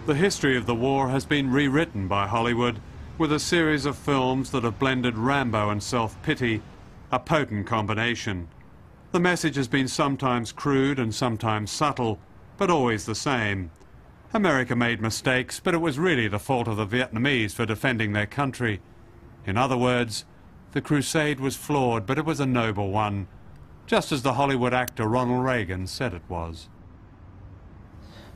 The history of the war has been rewritten by Hollywood with a series of films that have blended Rambo and self-pity, a potent combination. The message has been sometimes crude and sometimes subtle, but always the same. America made mistakes, but it was really the fault of the Vietnamese for defending their country. In other words, the crusade was flawed, but it was a noble one, just as the Hollywood actor Ronald Reagan said it was.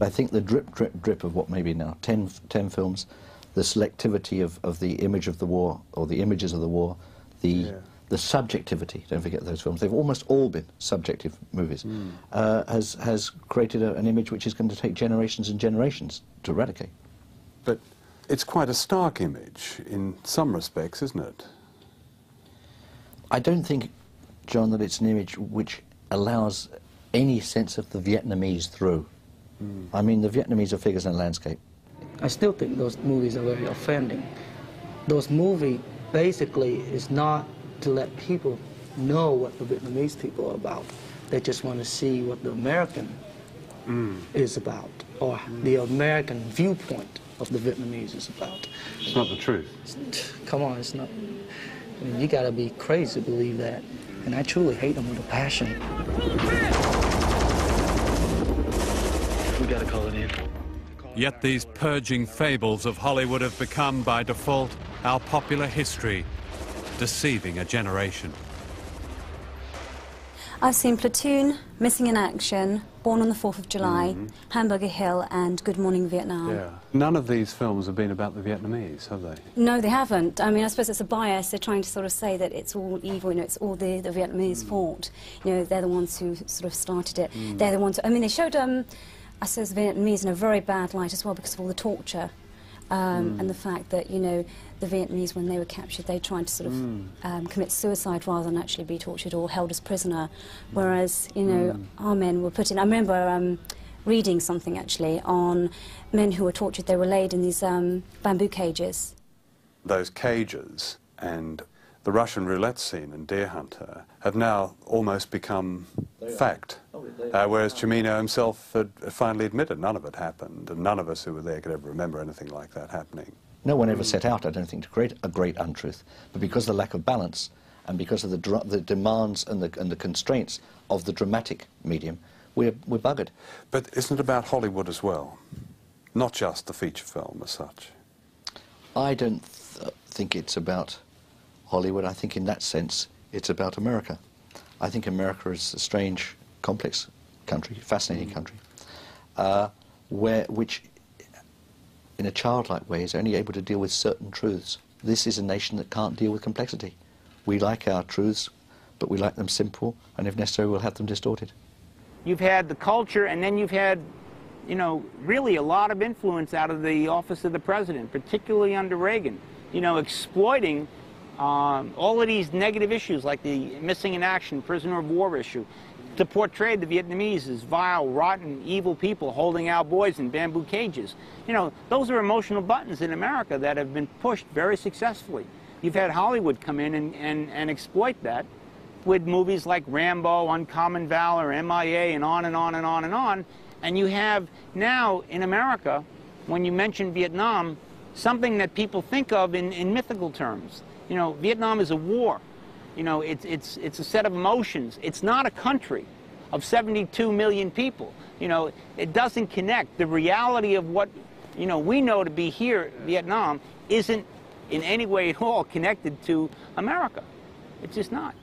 I think the drip, drip, drip of what may be now 10 films, the selectivity of the image of the war, or the images of the war, the subjectivity, don't forget those films, they've almost all been subjective movies, has created an image which is going to take generations and generations to eradicate. But it's quite a stark image in some respects, isn't it? I don't think, John, that it's an image which allows any sense of the Vietnamese through. I mean, the Vietnamese are figures in a landscape. I still think those movies are very offending. Those movies basically is not to let people know what the Vietnamese people are about. They just want to see what the American is about, or the American viewpoint of the Vietnamese is about. It's not the truth. Come on, it's not. I mean, you gotta be crazy to believe that. And I truly hate them with a passion. We gotta call it in. Yet these purging fables of Hollywood have become, by default, our popular history, deceiving a generation. I've seen Platoon, Missing in Action, Born on the 4th of July, Hamburger Hill, and Good Morning Vietnam. Yeah. None of these films have been about the Vietnamese, have they? No, they haven't. I mean, I suppose it's a bias. They're trying to sort of say that it's all evil, you know, it's all the Vietnamese fault. You know, they're the ones who sort of started it. They're the ones who, I mean, they showed, I suppose, the Vietnamese in a very bad light as well because of all the torture. And the fact that, you know, the Vietnamese, when they were captured, they tried to sort of commit suicide rather than actually be tortured or held as prisoner, whereas, you know, our men were put in... I remember reading something, actually, on men who were tortured. They were laid in these bamboo cages. Those cages and the Russian roulette scene in Deer Hunter have now almost become fact. Whereas Cimino himself had finally admitted none of it happened, and none of us who were there could ever remember anything like that happening. No one ever set out, I don't think, to create a great untruth, but because of the lack of balance and because of the demands and the constraints of the dramatic medium, we're buggered. But isn't it about Hollywood as well, not just the feature film as such? I don't think it's about Hollywood. I think in that sense it's about America. I think America is a strange, complex country, fascinating country, which in a childlike way is only able to deal with certain truths. This is a nation that can't deal with complexity. We like our truths, but we like them simple, and if necessary we'll have them distorted. You've had the culture, and then you've had, you know, really a lot of influence out of the office of the president, particularly under Reagan, you know, exploiting all of these negative issues like the missing in action, prisoner of war issue, to portray the Vietnamese as vile, rotten, evil people holding our boys in bamboo cages. You know, those are emotional buttons in America that have been pushed very successfully. You've had Hollywood come in and exploit that with movies like Rambo, Uncommon Valor, MIA, and on and on and on and on. And you have now in America, when you mention Vietnam, something that people think of in mythical terms. You know, Vietnam is a war. You know, it's a set of emotions. It's not a country of 72 million people. You know, it doesn't connect. The reality of what, you know, we know to be here, Vietnam, isn't in any way at all connected to America. It's just not.